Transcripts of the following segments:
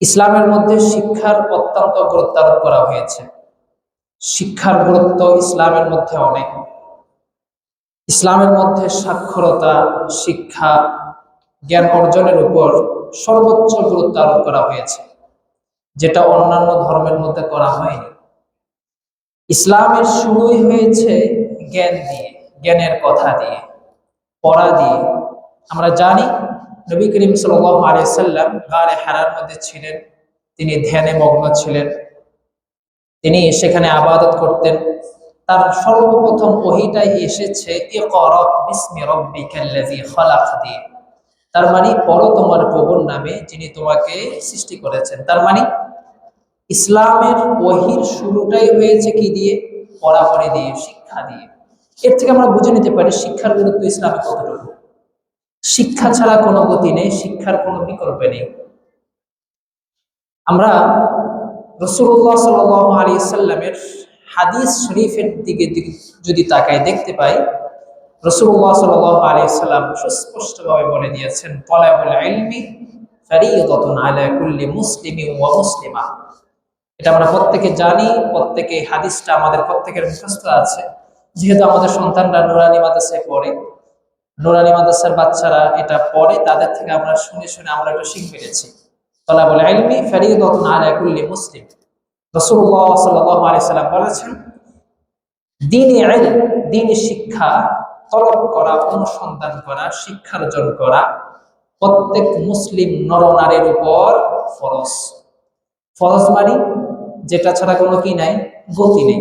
ইসলামের মধ্যে শিক্ষার অত্যন্ত গুরুত্ব আরোপ করা হয়েছে। শিক্ষার গুরুত্ব ইসলামের মধ্যে অনেক। ইসলামের মধ্যে সাক্ষরতা, শিক্ষা, জ্ঞান অর্জনের উপর সর্বোচ্চ গুরুত্ব আরোপ করা হয়েছে, যেটা অন্যান্য ধর্মের মধ্যে করা হয়নি। ইসলামের শুরুই হয়েছে জ্ঞান দিয়ে, জ্ঞানের কথা দিয়ে, পড়া দিয়ে। আমরা জানি নবী করিম সাল্লাল্লাহু আলাইহি ওয়াসাল্লাম গারে হেরার মধ্যে ছিলেন, তিনি ধ্যানে মগ্ন ছিলেন, তিনি সেখানে আবাদত করতেন। তার সর্বপ্রথম ওহীটাই এসেছে ইকরা বিসমি রাব্বিকাল্লাযী খালাক দিয়ে। তার মানে পড়ো তোমার প্রভুর নামে যিনি তোমাকে সৃষ্টি করেছেন। তার মানে ইসলামের ওহীর শুরুটাই হয়েছে কি দিয়ে? পড়াপড়ি দিয়ে, শিক্ষা দিয়ে। এর থেকে আমরা বুঝে নিতে পারি শিক্ষার গুরুত্ব ইসলামে কতটুকু। শিক্ষা ছাড়া কোনো গতি নেই, শিক্ষার কোনো বিকল্প নেই। আমরা রাসূলুল্লাহ সাল্লাল্লাহু আলাইহি সাল্লামের হাদিস শরীফের দিকে যদি তাকাই, দেখতে পাই রাসূলুল্লাহ সাল্লাল্লাহু আলাইহি সাল্লাম সুস্পষ্টভাবে বলে দিয়েছেন, তালাবুল ইলমি ফারিইদাতুন আলা কুল্লি মুসলিমিন ওয়া মুসলিমা। এটা আমরা প্রত্যেকে জানি, প্রত্যেকে হাদিসটা আমাদের প্রত্যেকের মুখস্থ আছে। যেহেতু আমাদের সন্তানরা নুরানি মাদ্রাসায় পড়ে, নুরানি মাদ্রাসার বাচ্চারা এটা পড়ে, তাদের থেকে আমরা শুনে শুনে আমরা এটা শিখে ফেলেছি। তালাবুল ইলমি ফারিইদাতুন আলা কুল্লি মুসলিম। রাসূলুল্লাহ সাল্লাল্লাহু আলাইহি সাল্লাম বলেছেন, দ্বীনি ইলম, দ্বীনি শিক্ষা তলব করা, অনুসন্ধান করা, শিক্ষা অর্জন করা প্রত্যেক মুসলিম নরনারীর উপর ফরজ। ফরজ মানে যেটা ছাড়া কোনো কি নাই, গতি নেই।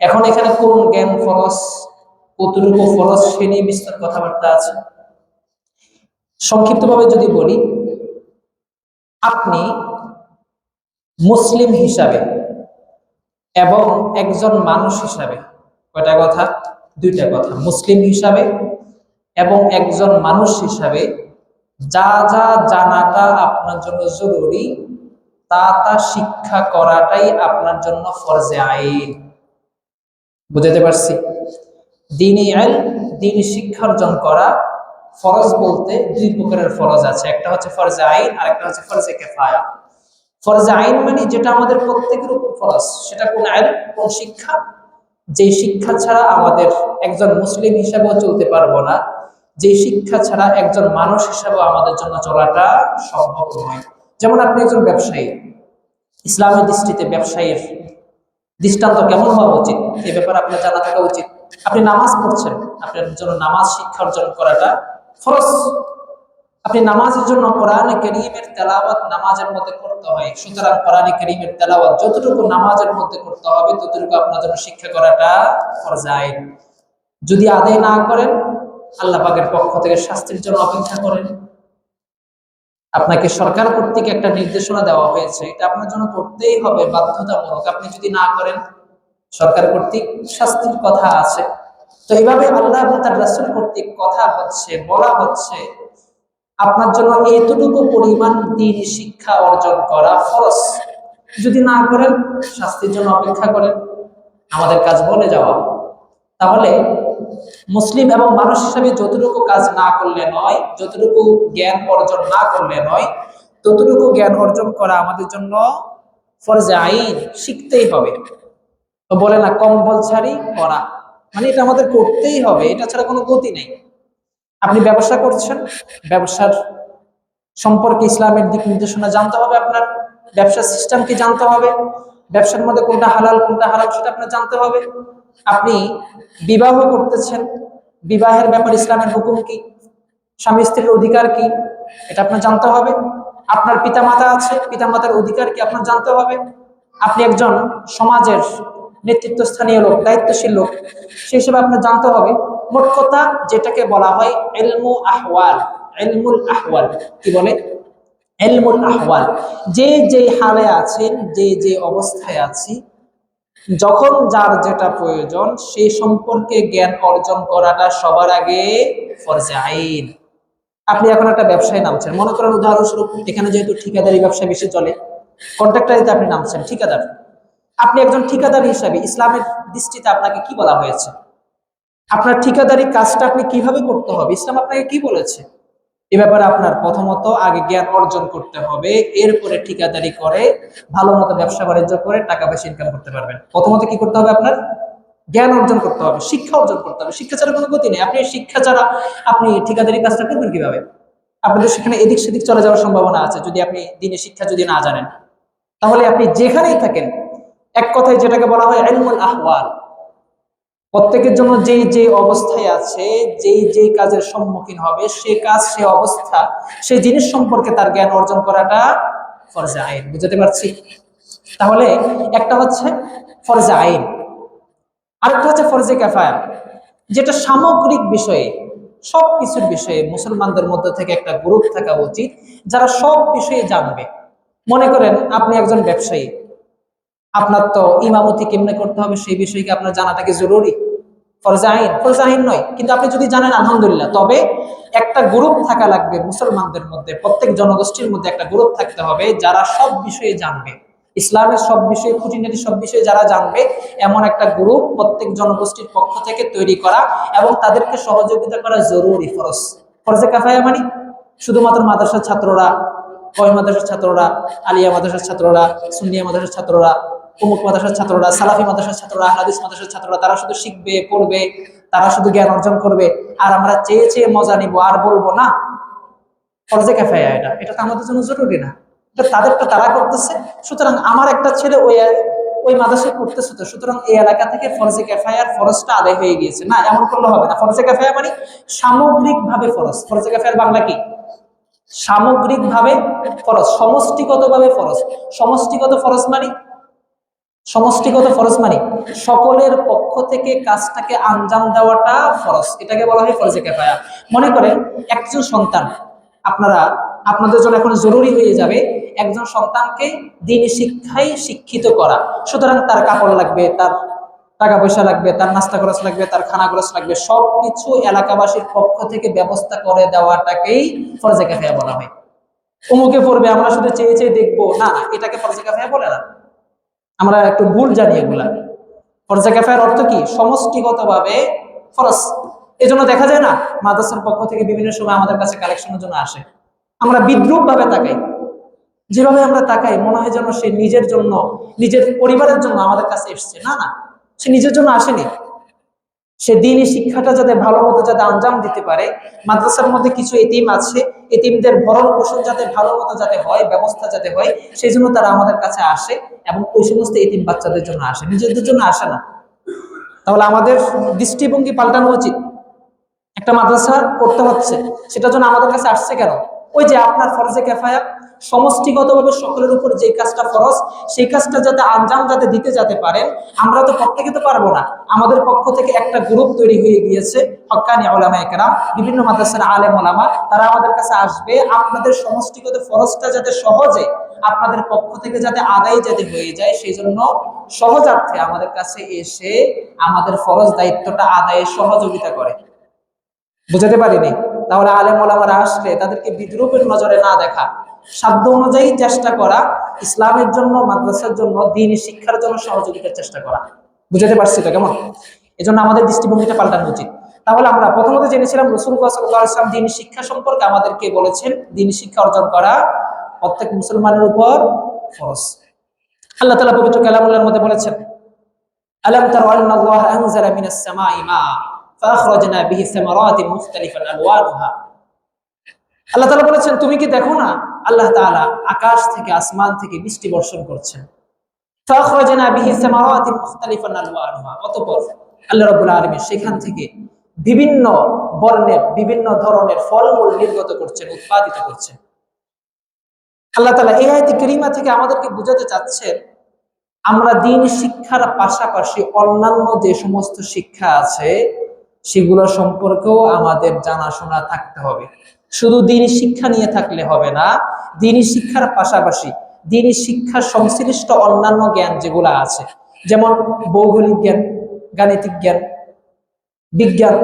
এখন এখানে কোন জ্ঞান ফরজ, কতটুকু ফরজ সে নিয়ে বিস্তর কথাবার্তা আছে। সংক্ষিপ্তভাবে যদি বলি, আপনি মুসলিম হিসাবে এবং একজন মানুষ হিসাবে, কয়টা কথা? দুইটা কথা। মুসলিম হিসাবে এবং একজন মানুষ হিসাবে যা যা জানাটা আপনার জন্য জরুরি, তা তা শিক্ষা করাটাই আপনার জন্য ফরজে আইন। বুঝাতে পারছি? দ্বীনি ইলম, দ্বীনি শিক্ষা অর্জন করা। ফরজ বলতে দুই প্রকারের ফরজ আছে, একটা হচ্ছে ফরজে আইন আর একটা হচ্ছে ফরজে কিফায়া। ফরজে আইন মানে যেটা আমাদের প্রত্যেকের উপর ফরজ, সেটা কোন আইন, কোন শিক্ষা, যে শিক্ষা ছাড়া আমাদের একজন মুসলিম হিসাবেও চলতে পারবো না, যে শিক্ষা ছাড়া একজন মানুষ হিসাবেও আমাদের জন্য চলাটা সম্ভব নয়। যেমন আপনি একজন ব্যবসায়ী, ইসলামের দৃষ্টিতে ব্যবসায়ীর দৃষ্টান্ত কেমন হওয়া উচিত এ ব্যাপারে আপনার জানা থাকা উচিত। আপনি নামাজ পড়ছেন, আপনার জন্য নামাজ শিক্ষা অর্জন করাটা ফরজ। আপনি নামাজের জন্য কোরআনে কারীমের তেলাওয়াত নামাজের মধ্যে করতে হয়, সুতরাং কোরআনে কারীমের তেলাওয়াত যতটুকু নামাজের মধ্যে করতে হবে ততটুকু আপনার জন্য শিক্ষা করাটা ফরজ আইন। যদি আদায় না করেন, আল্লাহ পাকের পক্ষ থেকে শাস্তির জন্য অপেক্ষা করেন। আপনাকে সরকার কর্তৃক একটা নির্দেশনা দেওয়া হয়েছে, এটা আপনার জন্য করতেই হবে, বাধ্যতামূলক। আপনি যদি না করেন, সরকার কর্তৃক শাস্তির কথা আছে। তো এইভাবে আল্লাহ এবং তার রাসূল কর্তৃক কথা হচ্ছে, বলা হচ্ছে আপনার জন্য এতটুকু পরিমাণ দ্বীনি শিক্ষা অর্জন করা ফরজ। যদি না করেন, শাস্তির জন্য অপেক্ষা করেন। আমাদের কাজ বলে যাওয়া। তাহলে মুসলিম এবং মানুষ হিসাবে যতটুকু কাজ না করলে নয়, যতটুকু জ্ঞান অর্জন না করলে নয়, ততটুকু জ্ঞান অর্জন করা আমাদের জন্য ফরজে আইন, শিখতেই হবে। তো বলে না কম্পালসারি করা, মানে এটা আমাদের করতেই হবে, এটা ছাড়া কোনো গতি নেই। আপনি ব্যবসা করছেন, ব্যবসার সম্পর্কে ইসলামের দিক নির্দেশনা জানতে হবে, আপনার ব্যবসার সিস্টেমকে জানতে হবে, ব্যবসার মধ্যে কোনটা হালাল কোনটা হারাম সেটা আপনার জানতে হবে। আপনি বিবাহ করতেছেন, বিবাহের ব্যাপারে ইসলামের হুকুম কি, স্বামী স্ত্রীর অধিকার কি, এটা আপনার জানতে হবে। আপনার পিতামাতা আছে, পিতামাতার অধিকার কি আপনার জানতে হবে। আপনি একজন সমাজের নেতৃত্বস্থানীয় লোক, দায়িত্বশীল লোক, সেই হিসেবে আপনার জানতে হবে। মোট কথা যেটাকে বলা হয় ইলমু আহওয়াল, ইলমুল আহওয়াল। কি বলে? ইলমুল আহওয়াল। যে যে হালে আছেন, যে যে অবস্থায় আছি, যখন যার যেটা প্রয়োজন সেই সম্পর্কে জ্ঞান অর্জন করাটা সবার আগে ফরজে আইন। আপনি এখন একটা ব্যবসায় নামছেন, মনে করেন উদাহরণস্বরূপ এখানে যেহেতু ঠিকাদারি ব্যবসা বেশি চলে, কন্ট্রাক্টরিতে আপনি নামছেন, ঠিকাদার। আপনি একজন ঠিকাদার হিসাবে ইসলামের দৃষ্টিতে আপনাকে কি বলা হয়েছে? আপনার ঠিকাদারি কাজটা আপনি কিভাবে করতে হবে, ইসলাম আপনাকে কি বলেছে? এ ব্যাপারে আপনার প্রথমত আগে জ্ঞান অর্জন করতে হবে, এরপরে ঠিকাদারি করে ভালো মতো ব্যবসা বাণিজ্য করে টাকা পয়সা ইনকাম করতে পারবেন। প্রথমত কি করতে হবে? আপনার জ্ঞান অর্জন করতে হবে, শিক্ষা অর্জন করতে হবে। শিক্ষা ছাড়া কোনো গতি নেই। আপনি শিক্ষা ছাড়া আপনি ঠিকাদারি কাজটা করবেন কিভাবে? আপনাদের সেখানে এদিক সেদিক চলে যাওয়ার সম্ভাবনা আছে যদি আপনি দিনের শিক্ষা যদি না জানেন। তাহলে আপনি যেখানেই থাকেন, এক কথায় যেটাকে বলা হয় ইলমুল আহওয়াল, প্রত্যেকের জন্য যেই যে অবস্থায় আছে, যেই যেই কাজের সম্মুখীন হবে, সে কাজ, সে অবস্থা, সেই জিনিস সম্পর্কে তার জ্ঞান অর্জন করাটা ফরজে আইন। বুঝতে পারছি? তাহলে একটা হচ্ছে ফরজে আইন, আরেকটা হচ্ছে ফরজে কিফায়া, যেটা সামগ্রিক বিষয়ে, সব কিছুর বিষয়ে মুসলমানদের মধ্যে থেকে একটা গ্রুপ থাকা উচিত যারা সব বিষয়ে জানবে। মনে করেন আপনি একজন ব্যবসায়ী, আপনার তো ইমামতি কেমনে করতে হবে সেই বিষয়কে আপনার জানাটা কি জরুরি? ফরজে আইন? ফরজে আইন নয়, কিন্তু আপনি যদি জানেন আলহামদুলিল্লাহ। তবে একটা গ্রুপ থাকা লাগবে মুসলমানদের মধ্যে, প্রত্যেক জনগোষ্ঠীর মধ্যে একটা গ্রুপ থাকতে হবে যারা সব বিষয়ে জানবে, ইসলামের সব বিষয়ে, খুঁটিনাটি সব বিষয়ে যারা জানবে, এমন একটা গ্রুপ প্রত্যেক জনগোষ্ঠীর পক্ষ থেকে তৈরি করা এবং তাদেরকে সহযোগিতা করা জরুরি, ফরজ। ফরজে কিফায়া মানে শুধুমাত্র মাদ্রাসার ছাত্ররা, কয় মাদ্রাসার ছাত্ররা, আলিয়া মাদ্রাসার ছাত্ররা, সুন্নিয়া মাদ্রাসার ছাত্ররা, অমুক মাদ্রাসার ছাত্ররা, সালাফি মাদ্রাসার ছাত্ররা, হাদিস মাদ্রাসার ছাত্ররা, তারা শুধু শিখবে, পড়বে, তারা শুধু জ্ঞান অর্জন করবে, আর আমরা চেয়ে চেয়ে মজা নিব আর বলবো না। ফরজে কিফায়া এটা, এটা তো আমাদের জন্য জরুরি না, এটা তাদেরটা তারা করতেছে। সুতরাং আমার একটা ছেলে ওই ওই মাদ্রাসায় পড়তেছে, তো সুতরাং এই এলাকা থেকে ফরজে কিফায়ার ফরজটা আদায় হয়ে গিয়েছে, না, এমন করলে হবে না। ফরজে কিফায়া মানে সামগ্রিকভাবে ফরজ। ফরজে কিফায়ার বাংলা কি? সামগ্রিকভাবে ফরজ, সমষ্টিগতভাবে ফরজ। সমষ্টিগত ফরজ মানে, সমষ্টিগত ফরজ মানে সকলের পক্ষ থেকে কাজটাকে আঞ্জাম দেওয়াটা ফরজ, এটাকে বলা হয় ফরজে কিফায়া। মনে করেন একজন সন্তান, আপনারা, আপনাদের জন্য এখন জরুরি হয়ে যাবে একজন সন্তানকে দ্বীনি শিক্ষায় শিক্ষিত করা। সুতরাং তার কাপড় লাগবে, তার টাকা পয়সা লাগবে, তার নাস্তা খরচ লাগবে, তার খানা খরচ লাগবে, সবকিছু এলাকাবাসীর পক্ষ থেকে ব্যবস্থা করে দেওয়াটাকেই ফরজে কিফায়া বলা হয়। অমুকে পড়বে, আমরা শুধু চেয়ে চেয়ে দেখবো, না না, এটাকে ফরজে কিফায়া বলে না। আমরা একটু ভুল জানি এগুলা। ফরজে কিফায়ার অর্থ কি? সমষ্টিগতভাবে ফরজ। এজন্য দেখা যায় না মাদ্রাসার পক্ষ থেকে বিভিন্ন সময় আমাদের কাছে কালেকশনের জন্য আসে, আমরা বিদ্রুপ ভাবে তাকাই। যেভাবে আমরা তাকাই মনে হয় যেন সে নিজের জন্য, নিজের পরিবারের জন্য আমাদের কাছে এসছে। না না, সে নিজের জন্য আসেনি, সে দ্বীনি শিক্ষাটা যাতে ভালো মতো যাতে আঞ্জাম দিতে পারে। মাদ্রাসার মধ্যে কিছু এতিম আছে, এতিমদের ভরণ পোষণ যাতে ভালো মতো যাতে হয়, ব্যবস্থা যাতে হয়, সেই জন্য তারা আমাদের কাছে আসে এবং ওই সমস্ত এতিম বাচ্চাদের জন্য আসে, নিজেদের জন্য আসে না। তাহলে আমাদের দৃষ্টিভঙ্গি পাল্টানো উচিত। একটা মাদ্রাসা করতে হচ্ছে, সেটার জন্য আমাদের কাছে আসছে কেন? ওই যে আপনার ফরজে কিফায়া, সমষ্টিগতভাবে সকলের উপর যে কাজটা ফরজ, সেই কাজটা যাতে আঞ্জাম যাতে দিতে যেতে পারেন। আমরা তো প্রত্যেকে তো পারবো না, আমাদের পক্ষ থেকে একটা গ্রুপ তৈরি হয়ে গিয়েছে, হক্কানি উলামায়ে কেরাম, বিভিন্ন মাদ্রাসার আলেম ওলামা, তারা আমাদের কাছে আসবে। আপনাদের সমষ্টিগত ফরজটা যাতে সহজে আপনাদের পক্ষ থেকে যাতে আদায় যাতে হয়ে যায়, সেই জন্য সহজার্থে আমাদের কাছে এসে আমাদের ফরজ দায়িত্বটা আদায়ে সহযোগিতা করে। বুঝাতে পারিনি? তাহলে আলেম ওলামারা আসলে তাদেরকে বিদ্রুপের নজরে না দেখা, সাধ্য অনুযায়ী চেষ্টা করা, ইসলামের জন্য, মাদ্রাসার জন্য, দ্বীনি শিক্ষার জন্য সহযোগিতার চেষ্টা করা। বুঝাতে পারছি তো কেমন? এজন্য আমাদের দৃষ্টিভঙ্গিটা পাল্টানো উচিত। তাহলে আমরা প্রথমত জেনেছিলাম রাসূলুল্লাহ সাল্লাল্লাহু আলাইহি ওয়াসাল্লাম দ্বীনি শিক্ষা সম্পর্কে আমাদেরকে বলেছেন দ্বীনি শিক্ষা অর্জন করা প্রত্যেক মুসলমানের উপর ফরজ। আল্লাহ তাআলা পবিত্র কালামুল্লাহর মধ্যে বলেছেন, আলাম তারা আন্নাল্লাহা আনজালা মিনাস সামাই মা ফাখরাজনা বিহি সামারাতিন মুখতালিফান আলওয়ানুহা। আল্লাহ তাআলা বলেছেন, তুমি কি দেখো না আল্লাহ তাআলা আকাশ থেকে, আসমান থেকে বৃষ্টি বর্ষণ করছেন। ফাখরাজনা বিহি সামারাতিন মুখতালিফান আলওয়ানুহা, অতঃপর আল্লাহ রাব্বুল আলামিন সেখান থেকে বিভিন্ন বর্ণের, বিভিন্ন ধরনের ফলমূল নির্গত করছেন, উৎপাদিত করছেন। আল্লাহ তাআলা এই আয়াতে কারীমা থেকে আমাদেরকে বুঝাতে চাচ্ছেন, আমরা দ্বীনি শিক্ষার পাশাপাশি অন্যান্য যে সমস্ত শিক্ষা আছে সেগুলো সম্পর্কেও আমাদের জানাশোনা থাকতে হবে। শুধু দ্বীনি শিক্ষা নিয়ে থাকলে হবে না, দ্বীনি শিক্ষার পাশাপাশি দ্বীনি শিক্ষার সংশ্লিষ্ট অন্যান্য জ্ঞান যেগুলো আছে, যেমন ভৌগোলিক জ্ঞান, গাণিতিক জ্ঞান, বিজ্ঞান,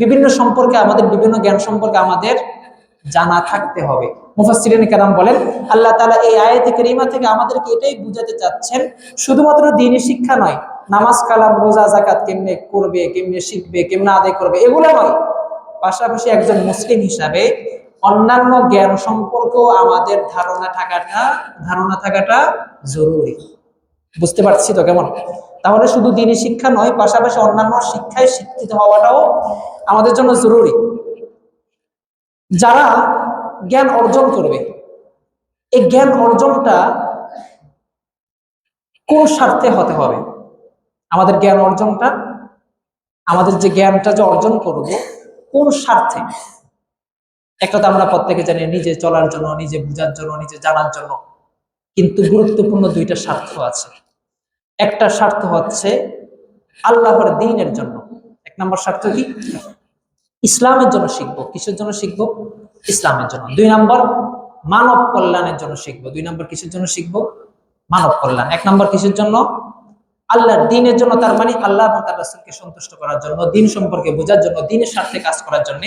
বিভিন্ন সম্পর্কে আমাদের, বিভিন্ন জ্ঞান সম্পর্কে আমাদের জানা থাকতে হবে। মুফাসসিরিনে কেরাম বলেন, আল্লাহ তাআলা এই আয়াতে কারীমা থেকে আমাদেরকে এটাই বুঝাতে চাচ্ছেন, শুধুমাত্র দ্বীনি শিক্ষা নয়, নামাজ কালাম রোজা জাকাত কেমনে করবে, কেমনে শিখবে, কেমনে আদায় করবে, এগুলো নয়, পাশাপাশি একজন মুসলিম হিসাবে অন্যান্য জ্ঞান সম্পর্কেও আমাদের ধারণা থাকাটা জরুরি। বুঝতে পারছি তো কেমন? তাহলে শুধু দ্বীনি শিক্ষা নয়, পাশাপাশি অন্যান্য শিক্ষায় শিক্ষিত হওয়াটাও আমাদের জন্য জরুরি। যারা জ্ঞান অর্জন করবে, এই জ্ঞান অর্জনটা কোন স্বার্থে হতে হবে? আমাদের জ্ঞান অর্জনটা, আমাদের যে জ্ঞানটা যে অর্জন করব, কোন স্বার্থে? একটা তো আমরা প্রত্যেকে জানি, নিজে চলার জন্য, নিজে বোঝার জন্য, নিজে জানার জন্য। কিন্তু গুরুত্বপূর্ণ দুইটা স্বার্থ আছে। একটা স্বার্থ হচ্ছে আল্লাহর দ্বীনের জন্য। এক নম্বর স্বার্থ কি? ইসলামের জন্য শিখবো। কিসের জন্য শিখবো? ইসলামের জন্য। 2 নম্বর মানব কল্যাণের জন্য শিখবো। 2 নম্বর কিসের জন্য শিখবো? মানব কল্যাণ। 1 নম্বর কিসের জন্য? আল্লাহর দ্বীনের জন্য, তার মানে আল্লাহ এবং তার রাসূলকে সন্তুষ্ট করার জন্য, দ্বীন সম্পর্কে বোঝার জন্য, দ্বীনের স্বার্থে কাজ করার জন্য।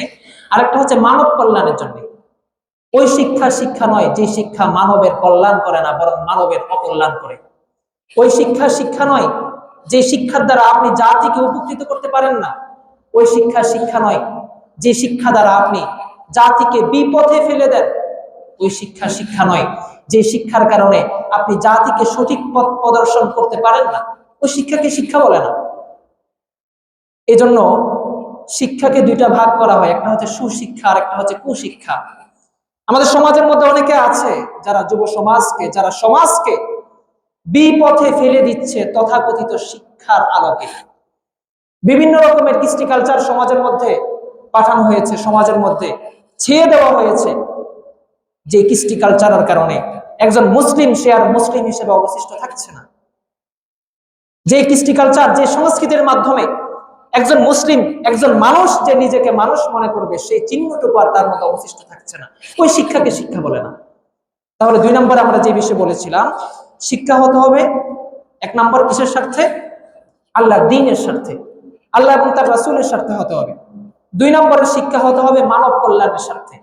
আরেকটা হচ্ছে মানব কল্যাণের জন্য। ওই শিক্ষা নয় যে শিক্ষা মানবের কল্যাণ করে না, বরং মানবের অকল্যাণ করে। ওই শিক্ষা নয় যে শিক্ষার দ্বারা আপনি জাতিকে উপকৃত করতে পারেন না। ওই শিক্ষা নয় যে শিক্ষা দ্বারা আপনি জাতিকে বিপথে ফেলে দেন। ওই শিক্ষা নয় যে শিক্ষার কারণে আপনি জাতিকে সঠিক পথ প্রদর্শন করতে পারেন না। ওই শিক্ষাকে শিক্ষা বলে না। এজন্য শিক্ষাকে 2টা ভাগ করা হয়, একটা হচ্ছে সুশিক্ষা আর একটা হচ্ছে কুশিক্ষা। আমাদের সমাজের মধ্যে অনেকে আছে যারা যুব সমাজকে, যারা সমাজকে বিপথে ফেলে দিচ্ছে তথাকথিত শিক্ষার আলোকে। বিভিন্ন রকমের কৃষ্টি কালচার সমাজের মধ্যে পাঠানো হয়েছে, সমাজের মধ্যে ছেয়ে দেওয়া হয়েছে। যে কৃষ্টি কালচারের কারণে একজন মুসলিম সে আর মুসলিম হিসেবে অবশিষ্ট থাকছে না। যে কৃষ্টি কালচার, যে সংস্কৃতির মাধ্যমে একজন মুসলিম, একজন মানুষ যে নিজেকে মানুষ মনে করবে, সেই চিহ্নটুকু আর তার মধ্যে অবশিষ্ট থাকছে না। ওই শিক্ষাকে শিক্ষা বলে না। তাহলে 2 নম্বর আমরা যে বিষয়ে বলেছিলাম, শিক্ষা হতে হবে 1 নম্বর কিসের স্বার্থে? আল্লাহর দ্বীনের স্বার্থে, আল্লাহ এবং তার রাসূলের স্বার্থে হতে হবে। 2 নম্বরের শিক্ষা হতে হবে মানব কল্যাণের স্বার্থে।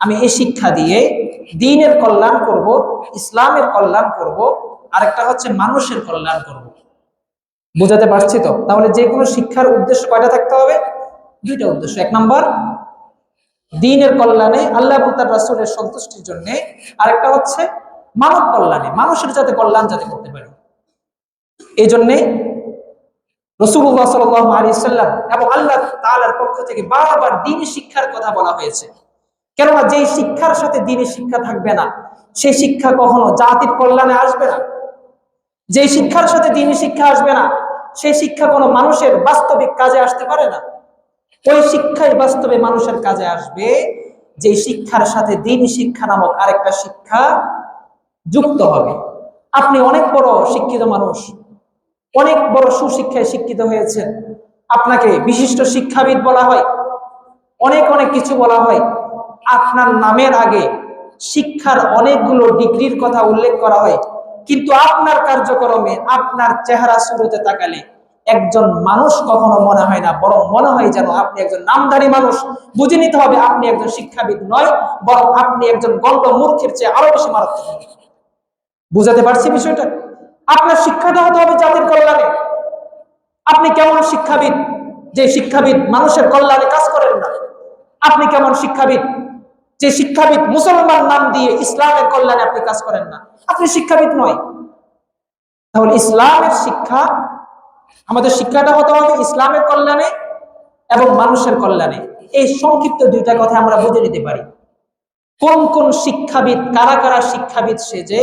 আমি এই শিক্ষা দিয়ে দ্বীনের কল্যাণ করব, ইসলামের কল্যাণ করব, আরেকটা হচ্ছে মানুষের কল্যাণ করব। বুঝাতে পারছি তো? তাহলে যে কোনো শিক্ষার উদ্দেশ্য কয়টা থাকতে হবে? 2টা উদ্দেশ্য। 1 নম্বর দ্বীনের কল্যাণে, আল্লাহ এবং তার রাসূলের সন্তুষ্টির জন্য। আরেকটা হচ্ছে মানব কল্যাণে, মানুষের যাতে কল্যাণ যাতে করতে পারে। এই জন্যে রাসূলুল্লাহ সাল্লাল্লাহু আলাইহি ওয়াসাল্লাম এবং আল্লাহ তাআলার পক্ষ থেকে বারবার দ্বীনি শিক্ষার কথা বলা হয়েছে। কেননা যেই শিক্ষার সাথে দ্বীনি শিক্ষা থাকবে না, সেই শিক্ষা কখনো জাতির কল্যাণে আসবে না। যেই শিক্ষার সাথে দ্বীনি শিক্ষা আসবে না, সেই শিক্ষা কোনো মানুষের বাস্তবিক কাজে আসতে পারে না। ওই শিক্ষাই বাস্তবে মানুষের কাজে আসবে যে শিক্ষার সাথে দ্বীনি শিক্ষা নামক আরেকটা শিক্ষা যুক্ত হবে। আপনি অনেক বড় শিক্ষিত মানুষ, অনেক বড় সুশিক্ষায় শিক্ষিত হয়েছেন, আপনাকে বিশিষ্ট শিক্ষাবিদ বলা হয়, অনেক অনেক কিছু বলা হয়। আপনার নামের আগে শিক্ষার অনেকগুলো ডিগ্রির কথা উল্লেখ করা হয়, কিন্তু আপনার কার্যক্রমে, আপনার চেহারা শুরুতে তাকালে একজন মানুষ কখনো মনে হয় না, বরং মনে হয় যেন আপনি একজন নামধারী মানুষ। বুঝে নিতে হবে আপনি একজন শিক্ষাবিদ নয়, বরং আপনি একজন গণ্ড মূর্খের চেয়ে আরো বেশি মারাত্মক। বুঝাতে পারছি বিষয়টা? আপনার শিক্ষাটা হতে হবে জাতির কল্যাণে। আপনি কেমন শিক্ষাবিদ যে শিক্ষাবিদ মানুষের কল্যাণে কাজ করেন না? আপনি কেমন শিক্ষাবিদ যে শিক্ষাবিদ মুসলমান নাম দিয়ে ইসলামের কল্যাণে আপনি কাজ করেন না? আপনি শিক্ষাবিদ নয়। তাহলে ইসলামের শিক্ষা, আমাদের শিক্ষাটা হতে হবে ইসলামের কল্যাণে এবং মানুষের কল্যাণে। এই সংক্ষিপ্ত 2টা কথা আমরা বুঝে নিতে পারি। কোন কোন শিক্ষাবিদ, কারা কারা শিক্ষাবিদ সেজে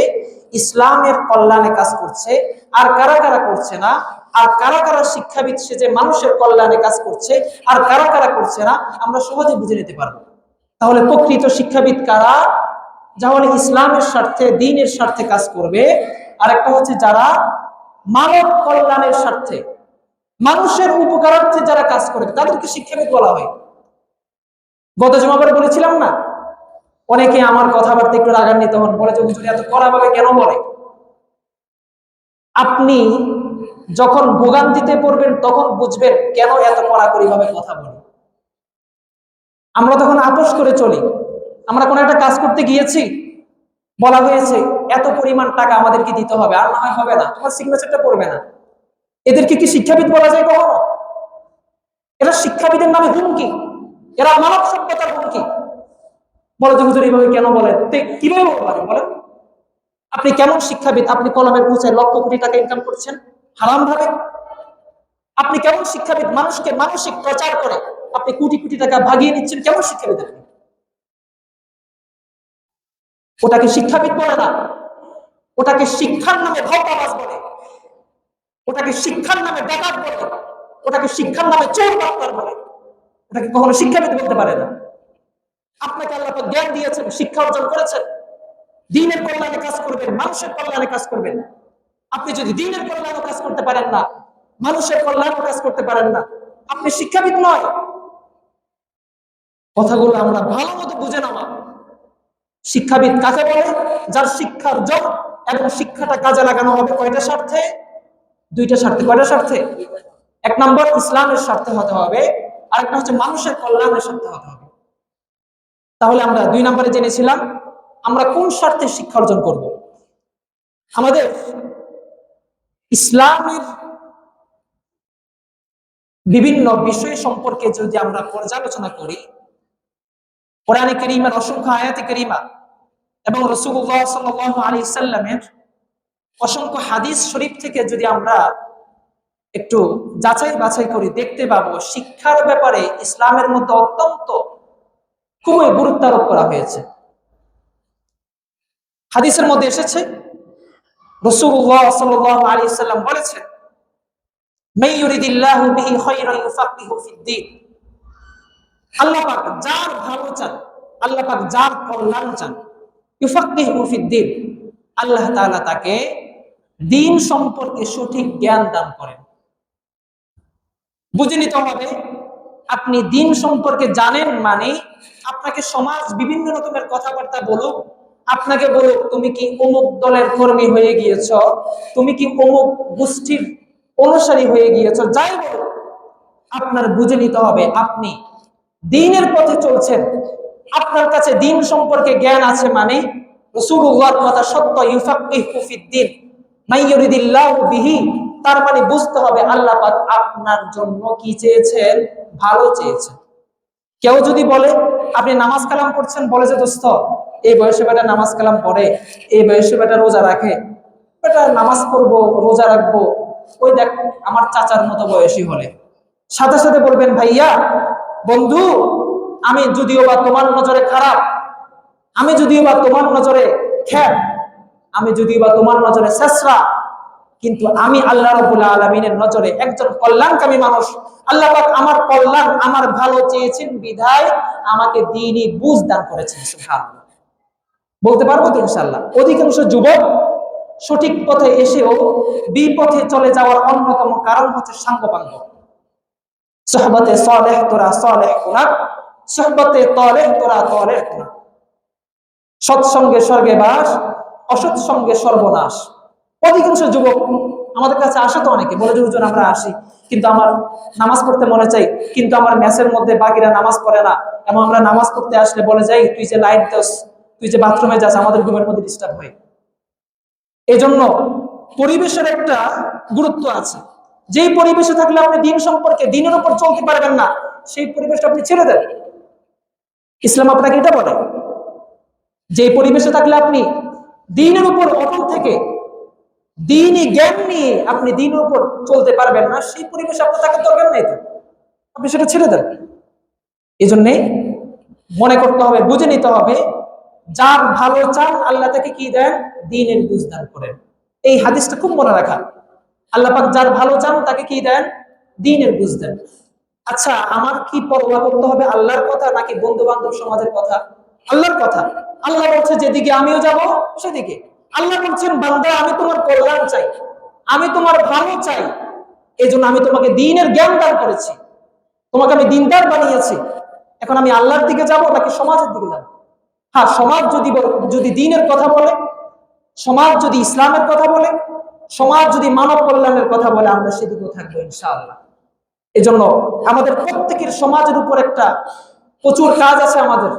ইসলামের কল্যাণে কাজ করছে, আর কারা কারা করছে না, আর কারা কারা শিক্ষাবিদ সেজে মানুষের কল্যাণে কাজ করছে, আর কারা কারা করছে না, আমরা সহজে বুঝে নিতে পারবো। তাহলে প্রকৃত শিক্ষাবিদ কারা? যাহলে ইসলামের স্বার্থে, দ্বীনের স্বার্থে কাজ করবে। আরেকটা হচ্ছে যারা মানব কল্যাণের স্বার্থে, মানুষের উপকারার্থে যারা কাজ করবে, তাদেরকে শিক্ষাবিদ বলা হয়। গত জুমাবার বলেছিলাম না, অনেকে আমার কথাবার্তা একটু রাগান্বিত হন, বলে যে হুজুর এত কড়া ভাবে কেন বলে? আপনি যখন ভোগান্তিতে পড়বেন তখন বুঝবেন কেন এত কড়াকড়ি ভাবে কথা বলি। আমরা তখন আপোষ করে চলি। আমরা কোনো একটা কাজ করতে গিয়েছি, বলা হয়েছে এত পরিমাণ টাকা আমাদেরকে দিতে হবে, আর না হয় হবে না, তোমার সিগনেচারটা পড়বে না। এদেরকে কি শিক্ষাবিদ বলা যায় কখনো? এটা শিক্ষাবিদের নামে হুমকি। এরা মানব সভ্যতার হুমকি। বলে যে হুজুর এইভাবে কেন বলেন? কিভাবে বলবো আমি বলেন? আপনি কেমন শিক্ষাবিদ? আপনি কলমের কুচায় লক্ষ কোটি টাকা ইনকাম করছেন হারাম ভাবে। আপনি কেমন শিক্ষাবিদ? মানুষকে মানসিক প্রচার করে আপনি কোটি কোটি টাকা ভাগিয়ে নিচ্ছেন, কেমন শিক্ষাবিদ আপনি? ওটাকে শিক্ষাবিদ বলে না, ওটাকে শিক্ষার নামে ধোঁকাবাজ বলে, ওটাকে শিক্ষার নামে ডাকাত বলে, ওটাকে শিক্ষার নামে চোর বাটপার বলে। ওটাকে কখনো শিক্ষাবিদ বলতে পারে না। আপনাকে আল্লাহ পাক জ্ঞান দিয়েছেন, শিক্ষা অর্জন করেছেন, দ্বীনের কল্যাণে কাজ করবেন, মানুষের কল্যাণে কাজ করবেন। আপনি যদি দ্বীনের কল্যাণে কাজ করতে পারেন না, মানুষের কল্যাণে কাজ করতে পারেন না, আপনি শিক্ষাবিদ নয়। কথাগুলো আমরা ভালো মতো বুঝে নেওয়া। শিক্ষাবিদ কাকে বলে? যার শিক্ষার অর্জন এবং শিক্ষাটা কাজে লাগানো হবে কয়টা স্বার্থে? দুইটা স্বার্থে। কয়টা স্বার্থে? এক নম্বর ইসলামের স্বার্থে হতে হবে, আরেকটা হচ্ছে মানুষের কল্যাণের স্বার্থে হতে হবে। তাহলে আমরা দুই নম্বরে জেনেছিলাম আমরা কোন স্বার্থে শিক্ষা অর্জন করব। আমাদের ইসলামের বিভিন্ন বিষয় সম্পর্কে যদি আমরা পর্যালোচনা করি, কোরআনে কারীমের অসংখ্য আয়াতে কারীমা এবং রাসূলুল্লাহ সাল্লাল্লাহু আলাইহি সাল্লামের অসংখ্য হাদিস শরীফ থেকে যদি আমরা একটু যাচাই বাছাই করি, দেখতে পাবো শিক্ষার ব্যাপারে ইসলামের মধ্যে অত্যন্ত খুবই গুরুত্ব আরোপ করা হয়েছে। হাদিসের মধ্যে এসেছে রাসূলুল্লাহ সাল্লাল্লাহু আলাইহি সাল্লাম বলেছেন, মান ইউরিদিল্লাহু বিহি খায়রান ইউফাক্কিহু ফিদ-দ্বীন। আল্লাহ পাক যার ভালো চান, আল্লাহ পাক যার কল্যাণ চান, ইউফাক্কিহু ফিদ-দ্বীন, আল্লাহ তাআলা তাকে দ্বীন সম্পর্কে সঠিক জ্ঞান দান করেন। বুঝে নিতে হবে আপনি দ্বীন সম্পর্কে জানেন মানে আপনাকে সমাজ বিভিন্ন রকমের কথাবার্তা বলুক, আপনাকে বলুক তুমি কি অমুক দলের কর্মী হয়ে গিয়েছ, তুমি কি অমুক গোষ্ঠীর অনুসারী হয়ে গিয়েছ, যাই বলুক আপনার বুঝে নিতে হবে আপনি দ্বীনের পথে চলছেন, আপনার কাছে দ্বীন সম্পর্কে জ্ঞান আছে মানে রাসূলুল্লাহর কথা সত্য। ইউফাক্কিহু ফিদ-দ্বীন মান ইউরিদিল্লাহু বিহি, তার মানে বুঝতে হবে আল্লাহ পাক আপনার জন্য কি চেয়েছেন? ভালো চেয়েছেন। কেউ যদি বলে আপনি নামাজ কালাম করছেন, বলে যে দোস্ত এই বয়সে বেটা নামাজ কালাম পড়ে, এই বয়সে বেটা রোজা রাখে, বেটা নামাজ পড়বো রোজা রাখবো, ওই দেখ আমার চাচার মতো বয়সী হলে, সাথে সাথে বলবেন ভাইয়া বন্ধু আমি যদিও বা তোমার নজরে খারাপ, আমি যদিও বা তোমার নজরে খ্যাত, আমি যদিও বা তোমার নজরে শেষরা, কিন্তু আমি আল্লাহ রাব্বুল আলামিনের নজরে একজন কল্যাণকামী মানুষ। আল্লাহ পাক আমার কল্যাণ, আমার ভালো চেয়েছেন বিধায় আমাকে দ্বীনি বুঝ দান করেছেন। সুবহানাল্লাহ। বলতে পারবো তো ইনশাআল্লাহ। অধিকাংশ যুবক সঠিক পথে এসেও বিপথে চলে যাওয়ার অন্যতম কারণ হচ্ছে সাঙ্গপাঙ্গ। সোহবতে সালেহ তোরা সালেহ কুনা, সোহবতে তালেহ তোরা তালেহ কুনা। সৎসঙ্গে স্বর্গে বাস, অসৎ সঙ্গে সর্বনাশ। অধিকাংশ যুবক আমাদের কাছে আসে তো অনেকে বলে যে হুজুর আমরা আসি কিন্তু আমার নামাজ পড়তে মনে চাই, কিন্তু আমার ম্যাচের মধ্যে বাকিরা নামাজ পড়ে না, এবং আমরা নামাজ পড়তে আসলে বলে যাই তুই যে লাইট দাস, তুই যে বাথরুমে যাস, আমাদের ঘুমের মধ্যে ডিস্টার্ব হয়। এই জন্য পরিবেশের একটা গুরুত্ব আছে। যেই পরিবেশে থাকলে আপনি দ্বীন সম্পর্কে দ্বীনের উপর চলতে পারবেন না, সেই পরিবেশটা আপনি ছেড়ে দেন। ইসলাম আপনাকে এটা বলে যেই পরিবেশে থাকলে আপনি দ্বীনের উপর অটল থেকে দ্বীনি জ্ঞান নিয়ে আপনি দ্বীনের উপর চলতে পারবেন না, সেই পরিবেশে আপনার থাকার দরকার নেই, তো আপনি সেটা ছেড়ে দেন। এই জন্যে মনে করতে হবে, বুঝে নিতে হবে যার ভালো চান আল্লাহ তাকে কি দেন? দ্বীনের বুঝ দান করেন। এই হাদিসটা খুব মনে রাখা। আল্লাহ পাক যার ভালো চান তাকে কি দেন? দ্বীনের বুঝ দেন। আচ্ছা আমার কি পরোয়া করতে হবে, আল্লাহর কথা নাকি বন্ধু বান্ধব সমাজের কথা? আল্লাহর কথা। আল্লাহ বলছে যেদিকে আমিও যাব সেদিকে। আল্লাহ বলছেন বান্দা আমি তোমার কল্যাণ চাই, আমি তোমার ভালো চাই, এই জন্য আমি তোমাকে দ্বীনের জ্ঞান দান করেছি, তোমাকে আমি দ্বীনদার বানিয়েছি। এখন আমি আল্লাহর দিকে যাব নাকি সমাজের দিকে যাব? হ্যাঁ, সমাজ যদি দ্বীনের কথা বলে, সমাজ যদি ইসলামের কথা বলে, সমাজ যদি মানব কল্যাণের কথা বলে, আমরা সেদিকেও থাকবো ইনশাআল্লাহ। এই জন্য আমাদের প্রত্যেকের সমাজের উপর একটা প্রচুর কাজ আছে। আমাদের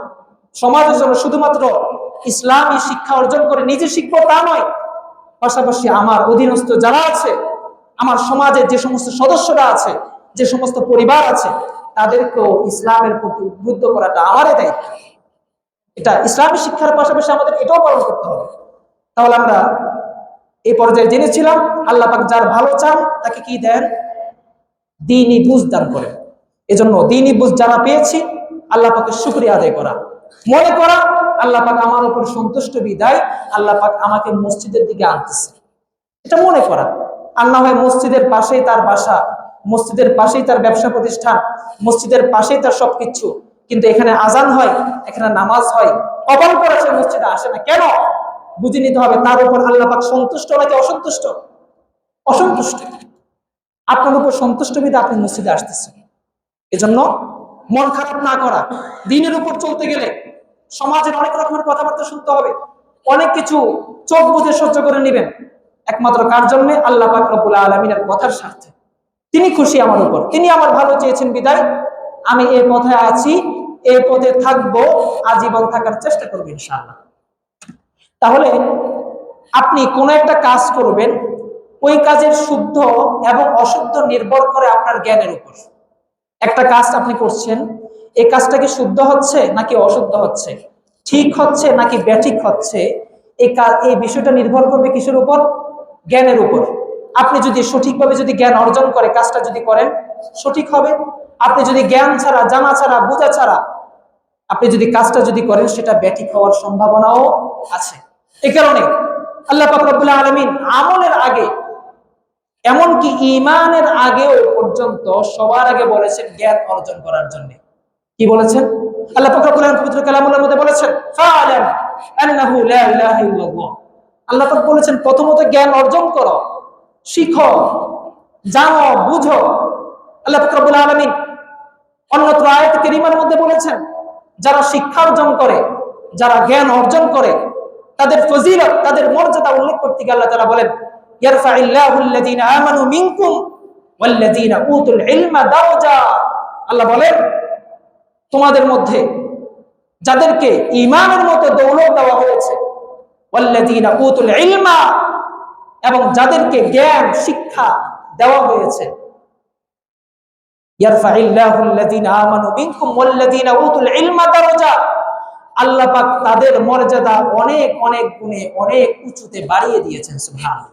সমাজের জন্য শুধুমাত্র ইসলামী শিক্ষা অর্জন করে নিজে শিখবো তা নয়, পাশাপাশি আমার অধীনস্থ যারা আছে, আমার সমাজের যে সমস্ত সদস্যরা আছে, যে সমস্ত পরিবার আছে, তাদেরকেও ইসলামের প্রতি উদ্বুদ্ধ করাটা আমারই দায়িত্ব। এটা ইসলামী শিক্ষার পাশাপাশি আমাদের এটাও পালন করতে হবে। তাহলে আমরা এই পর্যায়ে জেনেছিলাম আল্লাহ পাক যার ভালো চান তাকে কি দেন? দ্বীনি বুঝ দান করেন। এজন্য দ্বীনি বুঝ যারা পেয়েছি আল্লাহ পাকের শুকরিয়া আদায় করা, মনে করা আল্লাহ পাক আমার উপর সন্তুষ্ট বিদায় আল্লাহ পাক আমাকে মসজিদের দিকে আনতেছে, এটা মনে করা। আর না হয় মসজিদের পাশেই তার বাসা, মসজিদের পাশেই তার ব্যবসা প্রতিষ্ঠান, মসজিদের পাশেই তার সবকিছু, কিন্তু এখানে আজান হয়, এখানে নামাজ হয়, কপাল করে সে মসজিদে আসে না কেন? বুঝে নিতে হবে তার উপর আল্লাহ পাক সন্তুষ্ট নাকি অসন্তুষ্ট? অসন্তুষ্ট। আপনার উপর সন্তুষ্ট বিধে আপনি মসজিদে আসতেছেন। এজন্য মন খারাপ না করা। দিনের উপর চলতে গেলে সমাজের অনেক রকমের কথাবার্তা শুনতে হবে, অনেক কিছু চোখ বুঝে সহ্য করে নেবেন, একমাত্র কার জন্য? আল্লাহ পাক রব্বুল আলামিনের কথার স্বার্থে। তিনি খুশি আমার উপর, তিনি আমার ভালো চেয়েছেন বিদায় আমি এই পথে আছি, এই পথে থাকবো, আজীবন থাকার চেষ্টা করবো ইনশাআল্লাহ। তাহলে আপনি কোন একটা কাজ করবেন, ওই কাজের শুদ্ধ এবং অশুদ্ধ নির্ভর করে আপনার জ্ঞানের উপর। একটা কাজ আপনি করছেন, এই কাজটা কি শুদ্ধ হচ্ছে নাকি অশুদ্ধ হচ্ছে, ঠিক হচ্ছে নাকি ব্যাঠিক হচ্ছে, এই বিষয়টা নির্ভর করবে কিসের উপর? জ্ঞানের উপর। আপনি যদি সঠিকভাবে যদি জ্ঞান অর্জন করে কাজটা যদি করেন সঠিক হবে। আপনি যদি জ্ঞান ছাড়া, জানা ছাড়া, বোঝা ছাড়া আপনি যদি কাজটা যদি করেন সেটা ব্যাঠিক হওয়ার সম্ভাবনাও আছে। এই কারণে আল্লাহ পাক রব্বুল আলামিন আমলের আগে, এমনকি ঈমানের আগেও পর্যন্ত সবার আগে বলেছেন জ্ঞান অর্জন করার জন্য। কি বলেছেন? আল্লাহ পাক রব্বুল আলামিন পবিত্র কালামুল্লাহর মধ্যে বলেছেন ফাআলাম আন্নাহু লা ইলাহা ইল্লাল্লাহ। আল্লাহ পাক বলেছেন প্রথমত জ্ঞান অর্জন করো, শিখো, জানো, বুঝো। আল্লাহ পাক রব্বুল আলামিন অন্যত্র আয়াতে কারীমার মধ্যে বলেছেন যারা শিক্ষা অর্জন করে, যারা জ্ঞান অর্জন করে তাদের ফজিলত, তাদের মর্যাদা উল্লেখ করতে গিয়ে আল্লাহ তাআলা বলেন ইয়ারফাইল্লাহু আল্লাযীনা আমানু মিনকুম ওয়াল্লাযীনা উতুল ইলমা দারাজা। আল্লাহ বলেন তোমাদের মধ্যে যাদেরকে ঈমানের মতো দৌলত দেওয়া হয়েছে, ওয়াল্লাযীনা উতুল ইলমা, এবং যাদেরকে জ্ঞান শিক্ষা দেওয়া হয়েছে, ইয়ারফাইল্লাহু আল্লাযীনা আমানু মিনকুম ওয়াল্লাযীনা উতুল ইলমা দারাজা। আল্লাহ পাক তাদের মর্যাদা অনেক অনেক গুণে অনেক উঁচুতে বাড়িয়ে দিয়েছেন। সুবহানাল্লাহ।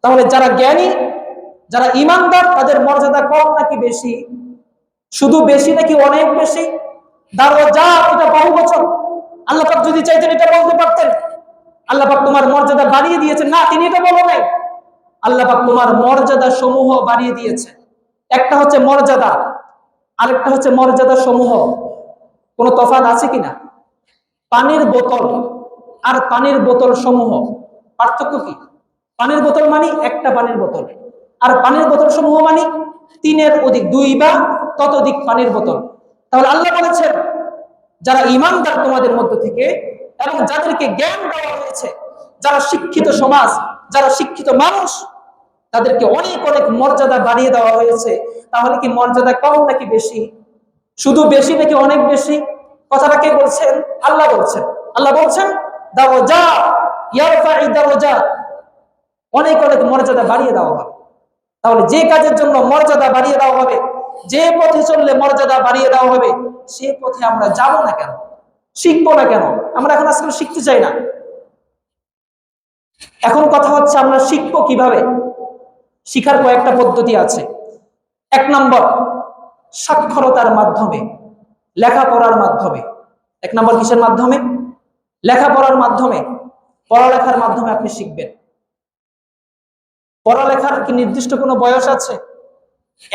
তাহলে যারা জ্ঞানী, যারা ঈমানদার তাদের মর্যাদা কম নাকি বেশি? শুধু বেশি নাকি অনেক বেশি? দারাজা এটা বহুবচন। আল্লাহ পাক যদি চাইতেন এটা বলতে পারতেন আল্লাহ পাক তোমার মর্যাদা বাড়িয়ে দিয়েছেন, না তিনি এটা বলেন নাই। আল্লাহ পাক তোমার মর্যাদা সমূহ বাড়িয়ে দিয়েছে। একটা হচ্ছে মর্যাদা, আরেকটা হচ্ছে মর্যাদা সমূহ। কোনো তফাৎ আছে কিনা? পানির বোতল আর পানির বোতল সমূহ পার্থক্য কি? পানির বোতল মানে একটা পানির বোতল, আর পানির বোতল সমূহ মানে তিনের অধিক, দুই বা ততোধিক পানির বোতল। তাহলে আল্লাহ বলেছেন যারা ঈমানদার তোমাদের মধ্য থেকে এবং যাদেরকে জ্ঞান দেওয়া হয়েছে, যারা শিক্ষিত সমাজ, যারা শিক্ষিত মানুষ, তাদেরকে অনেক অনেক মর্যাদা বাড়িয়ে দেওয়া হয়েছে। তাহলে কি মর্যাদা কম নাকি বেশি? শুধু বেশি নাকি অনেক বেশি? কথাটা কে বলছেন? আল্লাহ বলছেন। আল্লাহ বলছেন দারাজা ইয়ারফাই দারাজা, অনেক অনেক মর্যাদা বাড়িয়ে দেওয়া হবে। তাহলে যে কাজের জন্য মর্যাদা বাড়িয়ে দেওয়া হবে, যে পথে চললে মর্যাদা বাড়িয়ে দেওয়া হবে, সে পথে আমরা যাব না কেন? শিখবো না কেন? আমরা এখন আজকাল শিখতে চাই না। এখন কথা হচ্ছে আমরা শিখবো কিভাবে? শিখার কয়েকটা পদ্ধতি আছে। এক নম্বর সাক্ষরতার মাধ্যমে, লেখাপড়ার মাধ্যমে। এক নম্বর কিসের মাধ্যমে? লেখাপড়ার মাধ্যমে, পড়ালেখার মাধ্যমে আপনি শিখবেন। পড়ালেখার কি নির্দিষ্ট কোনো বয়স আছে?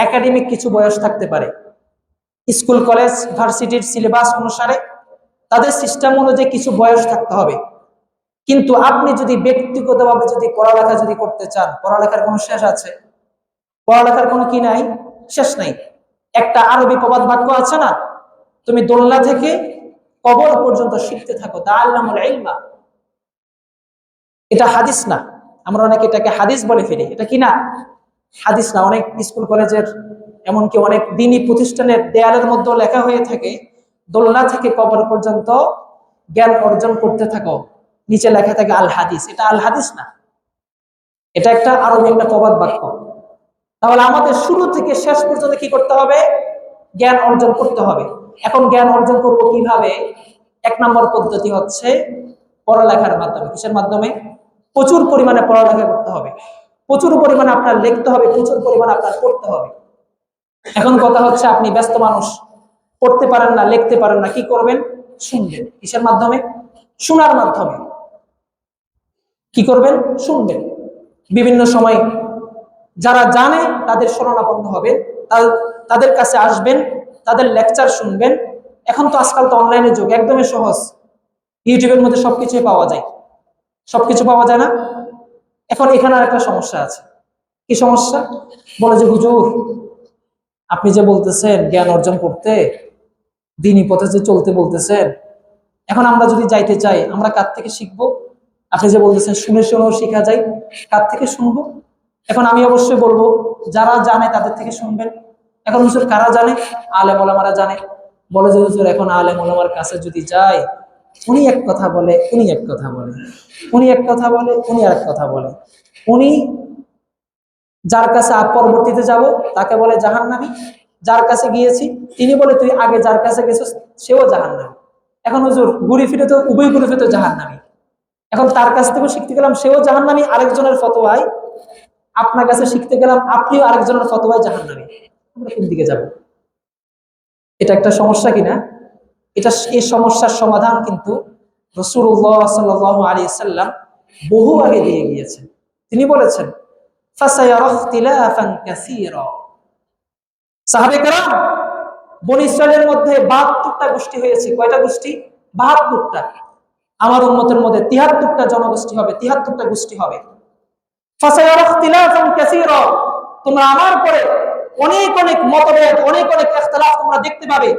একাডেমিক কিছু বয়স থাকতে পারে, স্কুল কলেজ ভার্সিটির সিলেবাস অনুসারে তাদের সিস্টেম অনুযায়ী কিছু বয়স থাকতে হবে। কিন্তু আপনি যদি ব্যক্তিগতভাবে যদি পড়ালেখা যদি করতে চান, পড়ালেখার কোনো শেষ আছে? পড়ালেখার কোনো কি নাই? শেষ নাই। একটা আরবি প্রবাদ বাক্য আছে না, তুমি দোলনা থেকে কবর পর্যন্ত শিখতে থাকো, তাআল্লামুল ইলমা। এটা হাদিস না, আমরা অনেকে এটাকে হাদিস বলে ফেলি। এটা কি না? হাদিস না। অনেক স্কুল কলেজের, এমনকি অনেক দ্বীনি প্রতিষ্ঠানের দেয়ালের মধ্যে লেখা হয়ে থাকে দোলনা থেকে কবর পর্যন্ত জ্ঞান অর্জন করতে থাকো, নিচে লেখা থাকে আল হাদিস। এটা আল হাদিস না, এটা একটা আরবি একটা প্রবাদ বাক্য। তাহলে আমাদের শুরু থেকে শেষ পর্যন্ত কি করতে হবে? জ্ঞান অর্জন করতে হবে। এখন জ্ঞান অর্জন করব কিভাবে? 1 নম্বর পদ্ধতি হচ্ছে পড়ালেখার মাধ্যমে। কিসের মাধ্যমে? প্রচুর পরিমাণে পড়ালেখা করতে হবে, প্রচুর পরিমাণে আপনার লিখতে হবে, প্রচুর পরিমাণে আপনার পড়তে হবে। এখন কথা হচ্ছে আপনি ব্যস্ত মানুষ, পড়তে পারেন না, লিখতে পারেন না, কি করবেন? শুনবেন। কিসের মাধ্যমে? শোনার মাধ্যমে। কি করবেন? শুনবেন। বিভিন্ন সময় যারা জানে তাদের শরণাপন্ন হবে, তাদের কাছে আসবেন, তাদের লেকচার শুনবেন। এখন তো আজকাল তো অনলাইনের যুগ, একদমই সহজ, ইউটিউবের মধ্যে সবকিছুই পাওয়া যায়। সবকিছু পাওয়া যায় না? এখন এখানে আর একটা সমস্যা আছে। কি সমস্যা? বলে যে হুজুর, আপনি যে বলতেছেন জ্ঞান অর্জন করতে, দ্বীনি পথে যে চলতে বলতেছেন, এখন আমরা যদি যাইতে চাই, আমরা কার থেকে শিখবো? আপনি যে বলতেছেন শুনে শুনেও শেখা যায়, কার থেকে শুনবো? এখন আমি অবশ্যই বলবো যারা জানে তাদের থেকে শুনবেন। এখন হুজুর কারা জানে? আলেম ওলামারা জানে। বলে যে হুজুর, এখন আলেম ওলামার কাছে যদি যাই, উনি এক কথা বলে, উনি এক কথা বলে, উনি এক কথা বলে, উনি আরেক কথা বলে। উনি যার কাছে পরবর্তীতে যাব তাকে বলে জাহান্নামী, যার কাছে গিয়েছি তিনি বলে তুই আগে যার কাছে গেছিস সেও জাহান্নামী। এখন হুজুর ঘুরে ফিরে তো উভয় ঘুরে ফিরে তো জাহান্নামী। এখন তার কাছ থেকে শিখতে গেলাম সেও জাহান্নামী আরেকজনের ফতোয়ায়, আপনার কাছে শিখতে গেলাম আপনিও আরেকজনের ফতোয়ায় জাহান্নামী। আমরা কোন দিকে যাব? এটা একটা সমস্যা কিনা? এই সমস্যার সমাধান কিন্তু রাসূলুল্লাহ সাল্লাল্লাহু আলাইহি সাল্লাম বহু আগে দিয়ে গিয়েছেন। তিনি বলেছেন ফাসায়ারা ইখতিলাফান কাসীরা। সাহাবে কেরাম, বনী ইসরাইলের মধ্যে 72টা গোষ্ঠী হয়েছে। কয়টা গোষ্ঠী? 72টা। আমার উম্মতের মধ্যে 73টা জনগোষ্ঠী হবে, 73টা গোষ্ঠী হবে। ফাসায়ারা ইখতিলাফান কাসীরা, তোমরা আমার পরে অনেক অনেক মতভেদ, অনেক অনেক ইখতিলাফ তোমরা দেখতে পাবে।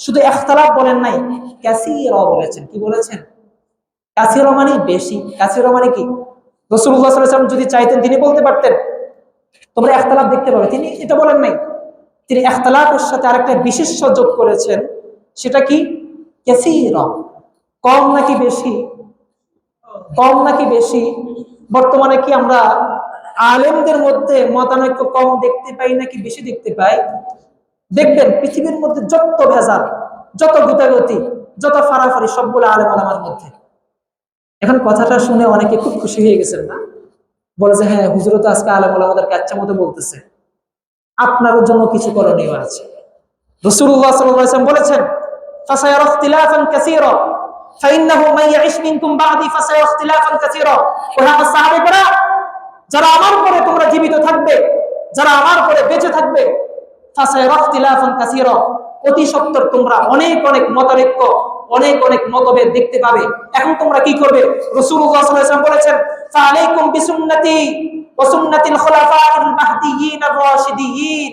শুধু ইখতিলাফ বলেন নাই, কাসীরা বলেছেন। কি বলেছেন? কাসীরা মানে বেশি। কাসীরা মানে কি? রাসূলুল্লাহ সাল্লাল্লাহু আলাইহি ওয়াসাল্লাম যদি চাইতেন তিনি বলতে পারতেন তোমরা ইখতিলাফ দেখতে পাবে, তিনি এটা বলেন নাই। তিনি ইখতিলাফের সাথে আরেকটা বিশেষ্য যোগ করেছেন। সেটা কি? কাসীরা। কম নাকি বেশি? কম নাকি বেশি? বর্তমানে কি আমরা আলেমদের মধ্যে মতানৈক্য কম দেখতে পাই নাকি বেশি দেখতে পাই? দেখবেন পৃথিবীর মধ্যে যত ভেজাল, যত গুতাগুতি, যত ফারাফারি সবগুলো আলেম ওলামার মধ্যে। এখন কথাটা শুনে অনেকে খুব খুশি হয়ে গেছেন না? বলে যে হ্যাঁ, হুজুর তো আজকে আলেম ওলামাদেরকে ইচ্ছা মতো বলতেছে। আপনার জন্য কিছু করণীয় আছে। রাসূলুল্লাহ সাল্লাল্লাহু আলাইহি ওয়াসাল্লাম বলেছেন ফাসায়ারা ইখতিলাফান কাসীরা ফাইন্নাহু মান ইয়াইশ মিনকুম বা'দি ফাসায়ারা ইখতিলাফান কাসীরা। ও আমার সাহাবীরা, যারা আমার পরে তোমরা জীবিত থাকবে, যারা আমার পরে বেঁচে থাকবে, ফাসায়ারা ইখতিলাফান কাসীরা, অতি সত্বর তোমরা অনেক অনেক মতানৈক্য, অনেক অনেক মতভেদ দেখতে পাবে। এখন তোমরা কি করবে? রাসূলুল্লাহ সাল্লাল্লাহু আলাইহি ওয়াসাল্লাম বলেছেন ফাআলাইকুম বিসুন্নতি ওয়া সুন্নাতিল খুলাফাইল মাহদিয়িন আর-রাশিদিয়িন।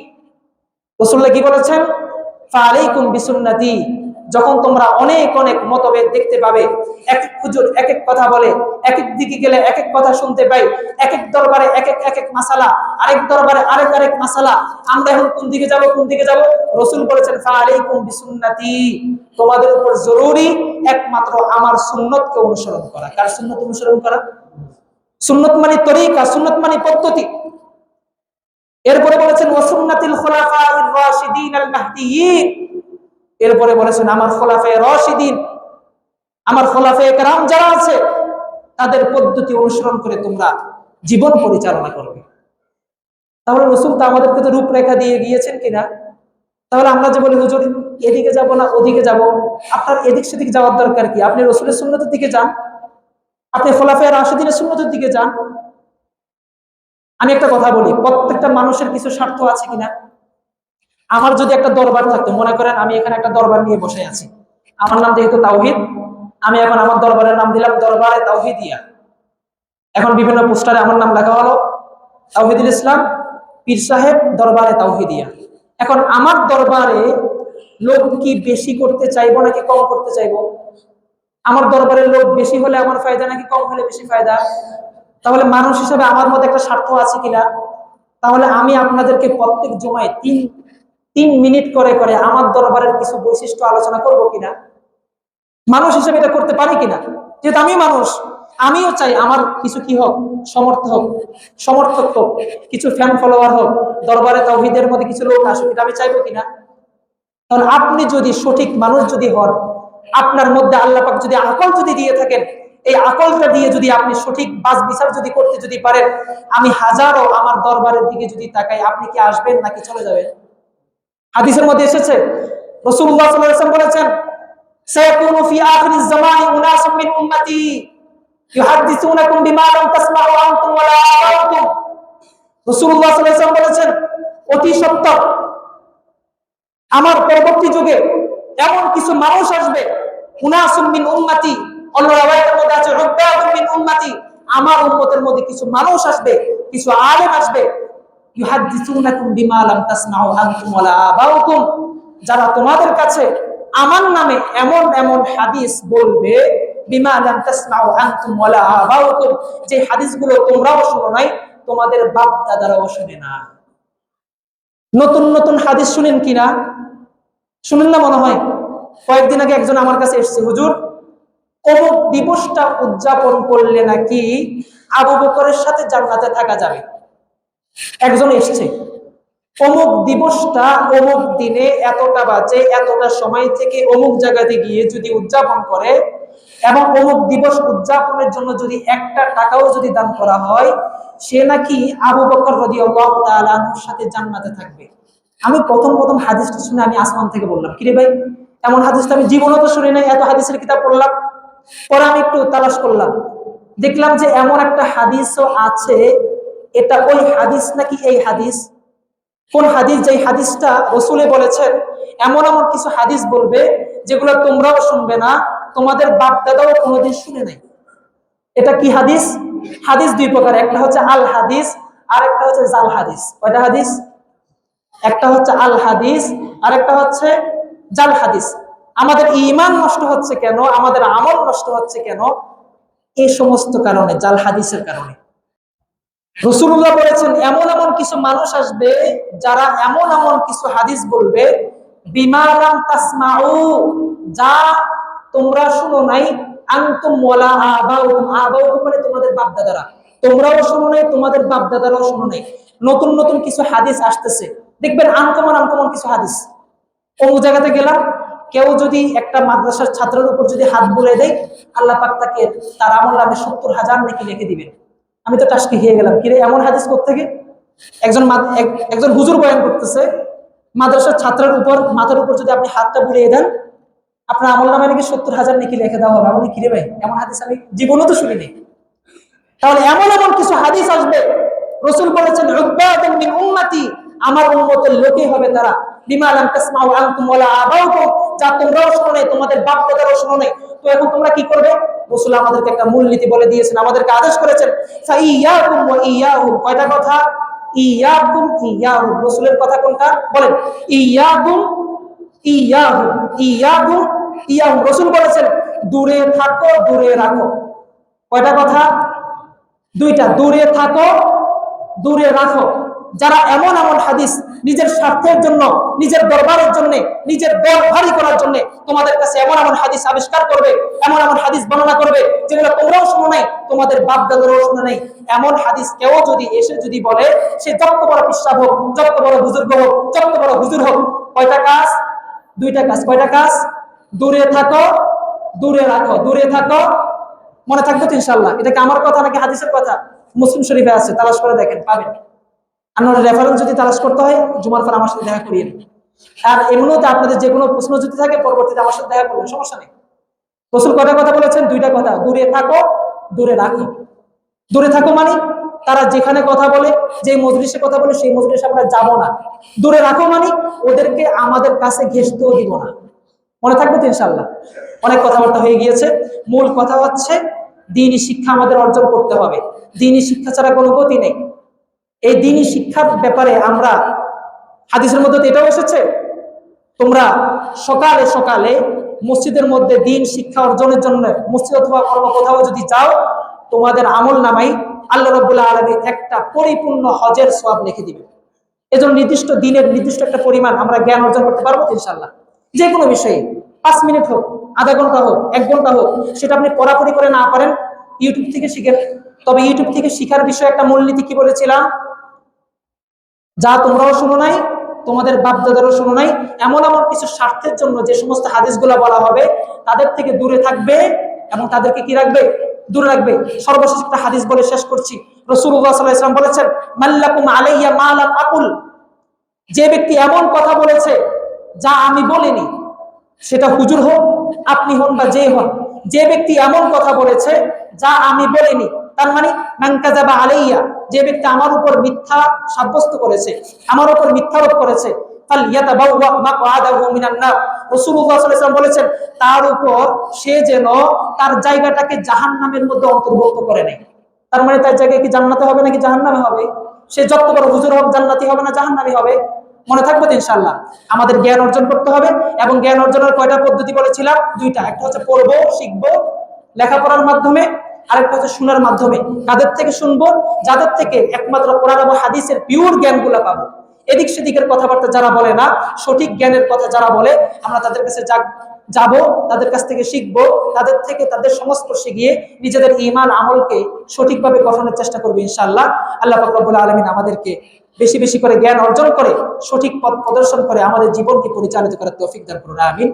রাসূলুল্লাহ কি বলেছেন? ফাআলাইকুম বিসুন্নতি। যখন তোমরা অনেক অনেক মতভেদ দেখতে পাবে, এক এক হুজুর এক এক কথা বলে, এক এক দিকে গেলে এক এক কথা শুনতে পাই, এক এক দরবারে এক এক এক এক মাসালা, আরেক দরবারে আরেক আরেক মাসালা, আমরা এখন কোন দিকে যাব? কোন দিকে যাব? রাসূল বলেছেন ফাআলাইকুম বিসুন্নতি, তোমাদের উপর জরুরি একমাত্র আমার সুন্নতকে অনুসরণ করা। কার সুন্নত অনুসরণ করা? সুন্নত মানে তরিকা, সুন্নত মানে পদ্ধতি। এরপরে বলেছেন ওয়াসুন্নাতিল খুলাফাইর রাশিদিন আল মাহদিয়িন। এরপরে বলেছেন আমার খুলাফায়ে রাশিদিন, আমার খুলাফায়ে কেরাম যারা আছে তাদের পদ্ধতি অনুসরণ করে তোমরা জীবন পরিচালনা করবে। তাহলে রাসূল তো আমাদেরকে তো রূপরেখা দিয়ে গিয়েছেন কিনা? তাহলে আমরা যে বলি হুজুর এদিকে যাব না ওদিকে যাব, আপনার এদিক সেদিক যাওয়ার দরকার কি? আপনি রাসূলের সুন্নতের দিকে যান, আপনি খুলাফায়ে রাশিদিনের সুন্নতের দিকে যান। আমি একটা কথা বলি, প্রত্যেকটা মানুষের কিছু স্বার্থ আছে কিনা? আমার যদি একটা দরবার থাকতো, মনে করেন আমি এখানে একটা দরবার নিয়ে বসে আছি, আমার নাম যেহেতু তাওহীদ, আমি এখন আমার দরবারের নাম দিলাম দরবারে তাওহীদিয়া। এখন বিভিন্ন পোস্টারে আমার নাম লেখা হলো তাওহীদুল ইসলাম পীর সাহেব দরবারে তাওহীদিয়া। এখন আমার দরবারে লোক কি বেশি করতে চাইবো নাকি কম করতে চাইবো? আমার দরবারের লোক বেশি হলে আমার ফায়দা নাকি কম হলে বেশি ফায়দা? তাহলে মানুষ হিসেবে আমার মধ্যে একটা স্বার্থ আছে কিনা? তাহলে আমি আপনাদেরকে প্রত্যেক জুমায় তিন মিনিট করে করে আমার দরবারের কিছু বৈশিষ্ট্য আলোচনা করব কিনা? মানুষ হিসেবে এটা করতে পারি কিনা? যেহেতু আমি মানুষ, আমিও চাই আমার কিছু কি হোক, সমর্থক হোক, কিছু ফ্যান ফলোয়ার হোক, দরবারে তাওহীদের মধ্যে কিছু লোক আসুক, এটা আমি চাইবো কিনা? তাহলে আপনি যদি সঠিক মানুষ যদি হন, আপনার মধ্যে আল্লাহ পাক যদি আকল যদি দিয়ে থাকেন, এই আকলটা দিয়ে যদি আপনি সঠিক বাস বিচার যদি করতে যদি পারেন, আমি হাজারো আমার দরবারের দিকে যদি তাকাই, আপনি কি আসবেন নাকি চলে যাবেন? হাদিসের মধ্যে এসেছে রাসূলুল্লাহ সাল্লাল্লাহু আলাইহি ওয়াসাল্লাম বলেছেন, সায়াকুনু ফি আখিরিজ জামানি উনাসুম মিন উম্মতি ইউহাদ্দিসুনাকুম বিমা লাম তাসমাউ আনতুম ওয়ালা আবাউকুম। রাসূলুল্লাহ সাল্লাল্লাহু আলাইহি ওয়াসাল্লাম বলেছেন, অতি সত্য আমার পরবর্তী যুগে এমন কিছু মানুষ আসবে, উনাসুম মিন উম্মতি, অন্য রাওয়ায়াতের মধ্যে আছে উব্বাদুম মিন উম্মতি, আমার উম্মতের মধ্যে কিছু মানুষ আসবে, কিছু আলেম আসবে, ইউহাদ্দিসুনাকুম বিমা লাম তাসমাউ আনতুম ওয়ালা আবাউকুম, যারা তোমাদের কাছে আমার নামে এমন এমন হাদিস বলবে, বিমা লাম তাসমাউ আনতুম ওয়ালা আবাউকুম, যে হাদিসগুলো তোমরাও শুনো নাই, তোমাদের বাপ দাদারাও শুনে না। নতুন নতুন হাদিস শুনেন কিনা? শুনেন না মনে হয়। কয়েকদিন আগে একজন আমার কাছে এসেছে, হুজুর অমুক দিবসটা উদযাপন করলে নাকি আবু বকরের সাথে জান্নাতে থাকা যাবে। একজন এসছে, অমুক দিবসটা অমুক দিনে এতটা বাজে এতটা সময় থেকে অমুক জায়গাতে গিয়ে যদি উদযাপন করে এবং অমুক দিবস উদযাপনের জন্য যদি একটা টাকাও যদি দান করা হয়, সে নাকি আবু বকর রাদিয়াল্লাহু তাআলা আনহুর সাথে জান্নাতে থাকবে। আমি প্রথম প্রথম হাদিসটা শুনে আমি আসমান থেকে বললাম, কিরে ভাই, এমন হাদিস তো আমি জীবনে তো শুনি নাই। এত হাদিসের কিতাব পড়লাম, পরে আমি একটু তালাশ করলাম, দেখলাম যে এমন একটা হাদিসও আছে, এটা ওই হাদিস নাকি এই হাদিস। কোন হাদিস? যে হাদিসটা রাসূলে বলেছেন এমন এমন কিছু হাদিস বলবে যেগুলো তোমরাও শুনবে না, তোমাদের বাপ দাদাও কোনোদিন শুনে নাই। এটা কি হাদিস? হাদিস দুই প্রকার, একটা হচ্ছে আল হাদিস আর একটা হচ্ছে জাল হাদিস। কয়টা হাদিস? একটা হচ্ছে আল হাদিস আর একটা হচ্ছে জাল হাদিস। আমাদের ঈমান নষ্ট হচ্ছে কেন, আমাদের আমল নষ্ট হচ্ছে কেন? এই সমস্ত কারণে, জাল হাদিসের কারণে। রাসূলুল্লাহ বলেছেন এমন এমন কিছু মানুষ আসবে যারা এমন এমন কিছু হাদিস বলবে, বিমা লাম তাসমাউ, যা তোমরা শুনো নাই, আনতুম ওয়ালা আবাউকুম, আবাউকুম মানে তোমাদের বাপ দাদারা, তোমরাও শুনো নাই, তোমাদের বাপ দাদারাও শুনো নাই। নতুন নতুন কিছু হাদিস আসতেছে, দেখবেন আনকমন আনকমন কিছু হাদিস। অমুক জায়গাতে গেলাম, কেউ যদি একটা মাদ্রাসার ছাত্রের উপর যদি হাত বুলিয়ে দেয়, আল্লাহ পাক তাকে তার আমল নামে 70,000 নাকি লিখে দিবেন। আমি তো টাসকি খেয়ে গেলাম, কিরে এমন হাদিস কোত্থেকে? একজন হুজুর বয়ান করতেছে, মাদ্রাসার ছাত্রের উপর মাথার উপর যদি আপনি হাতটা বুলিয়ে দেন, আপনার আমল নামে নাকি 70,000 নাকি লিখে দেওয়া হবে। আমি কিরে ভাই, এমন হাদিস আমি জীবনেও তো শুনিনি। তাহলে এমন এমন কিছু হাদিস আসবে, রাসূল বলেছেন উব্বাদুম মিন উম্মতি, আমার উম্মতের লোকই হবে তারা, বিমা লাম তাসমাউ আনতুম ওয়ালা আবাউকুম, যা তোমরাও শুনো নাই, তোমাদের বাপ দাদারাও শুনো নাই। তো এখন তোমরা কি করবে? রাসূল আমাদেরকে একটা মূলনীতি বলে দিয়েছেন, আমাদেরকে আদেশ করেছেন, ফাইয়াকুম ওয়া ইয়াহুম। কয়টা কথা? ইয়াকুম ইয়াহুম। রাসূলের কথা কোনটা বলেন? ইয়াকুম ইয়াহুম, ইয়াকুম ইয়াহুম। রাসূল বলেছেন দূরে থাকো, দূরে রাখো। কয়টা কথা? দুইটা, দূরে থাকো, দূরে রাখো। যারা এমন এমন হাদিস নিজের স্বার্থের জন্য, নিজের দরবারের জন্য, নিজের দর ভারী করার জন্য তোমাদের কাছে এমন এমন হাদিস আবিষ্কার করবে, এমন এমন হাদিস বর্ণনা করবে যেগুলো তোমরাও শুনো নাই, তোমাদের বাপ দাদারাও শুনো নাই, এমন হাদিস কেউ যদি এসে যদি বলে, সে যত বড় পিশাব হোক, যত বড় বুজুর্গ হোক, যত বড় হুজুর হোক, কয়টা কাজ? দুইটা কাজ। কয়টা কাজ? দূরে থাকো, দূরে রাখো। দূরে থাকো, মনে থাকবে তো ইনশাআল্লাহ? এটা কি আমার কথা নাকি হাদিসের কথা? মুসলিম শরীফে আছে, তালাশ করে দেখেন, পাবেন। আপনার রেফারেন্স যদি তালাশ করতে হয়, জুমার পর আমার সাথে দেখা করিয়ে নেন। আর এমনিতে আপনাদের যে কোনো প্রশ্ন যদি থাকে, পরবর্তীতে আমার সাথে দেখা করবেন, সমস্যা নেই। রাসূল কয়টা কথা বলেছেন? দুইটা কথা, দূরে থাকো, দূরে রাখো। দূরে থাকো মানে তারা যেখানে কথা বলে, যে মজলিসে কথা বলে, সেই মজলিসে আমরা যাব না। দূরে রাখো মানে ওদেরকে আমাদের কাছে ঘেঁষতেও দিব না। মনে থাকবে তো ইনশাআল্লাহ? অনেক কথাবার্তা হয়ে গিয়েছে। মূল কথা হচ্ছে দ্বীনি শিক্ষা আমাদের অর্জন করতে হবে। দ্বীনি শিক্ষা ছাড়া কোনো গতি নেই। এই দ্বীনি শিক্ষার ব্যাপারে আমরা, হাদিসের মধ্যে তো এটাও এসেছে, তোমরা সকালে সকালে মসজিদের মধ্যে দ্বীন শিক্ষা অর্জনের জন্য মসজিদ অথবা অন্য কোথাও যদি যাও, তোমাদের আমল নামাই আল্লাহ রাব্বুল আলামিন একটা পরিপূর্ণ হজের সওয়াব লিখে দিবে। এজন্য নির্দিষ্ট দিনের নির্দিষ্ট একটা পরিমাণ আমরা জ্ঞান অর্জন করতে পারবো ইনশাআল্লাহ। যে কোনো বিষয়ে 5 মিনিট হোক, আধা ঘন্টা হোক, 1 ঘন্টা হোক, সেটা আপনি পড়াপড়ি করে না পারেন, ইউটিউব থেকে শিখেন। তবে ইউটিউব থেকে শিখার বিষয়ে একটা মূলনীতি কি বলেছিলাম? যা তোমরাও শুনো নাই, তোমাদের বাপদাদারও শোনো নাই, এমন এমন কিছু স্বার্থের জন্য যে সমস্ত হাদিসগুলো বলা হবে তাদের থেকে দূরে থাকবে এবং তাদেরকে কি রাখবে, দূরে রাখবে। সর্বশেষ একটা হাদিস বলে শেষ করছি। রাসূলুল্লাহ সাল্লাল্লাহু আলাইহি ওয়াসাল্লাম বলেছেন, মাল্লাকুম আলাইয়া মা লাম আকুল, যে ব্যক্তি এমন কথা বলেছে যা আমি বলিনি, সেটা হুজুর হোক, আপনি হন বা যে হন, যে ব্যক্তি এমন কথা বলেছে যা আমি বলিনি, তার মানে মান কাযাবা আলাইয়া, যে ব্যক্তি আমার উপর মিথ্যা সাব্যস্ত করেছে, আমার উপর মিথ্যারোপ করেছে, ফালইয়াতাবাওয়া মাকআদাহু মিনান নার, রাসূলুল্লাহ সাল্লাল্লাহু আলাইহি ওয়াসাল্লাম বলেছেন তার উপর সে যেন তার জায়গাটাকে জাহান্নামের মধ্যে অন্তর্ভুক্ত করে নেয়। তার মানে তার জায়গায় কি জান্নাতে হবে নাকি জাহান্নামে হবে? সে যত বড় হুজুর হোক জান্নাতি হবে না জাহান্নামী হবে? মনে থাকবে তো ইনশাআল্লাহ। আমাদের জ্ঞান অর্জন করতে হবে এবং জ্ঞান অর্জনের কয়টা পদ্ধতি বলেছিলাম? দুইটা। একটা হচ্ছে পড়বো, শিখবো লেখাপড়ার মাধ্যমে, আরেকটা হচ্ছে শোনার মাধ্যমে। কাদের থেকে শুনবো? যাদের থেকে একমাত্র কোরআন এবং হাদিসের পিওর জ্ঞানগুলো পাবো। এদিক সেদিকের কথাবার্তা যারা বলে না, সঠিক জ্ঞানের কথা যারা বলে, আমরা তাদের কাছে যাব, তাদের কাছ থেকে শিখবো, তাদের থেকে তাদের সংস্পর্শে গিয়ে নিজেদের ঈমান আমলকে সঠিকভাবে গঠনের চেষ্টা করবো ইনশাআল্লাহ। আল্লাহ পাক রব্বুল আলামিন আমাদেরকে বেশি বেশি করে জ্ঞান অর্জন করে সঠিক পথ প্রদর্শন করে আমাদের জীবনকে পরিচালিত করার তৌফিক দান করুন, আমিন।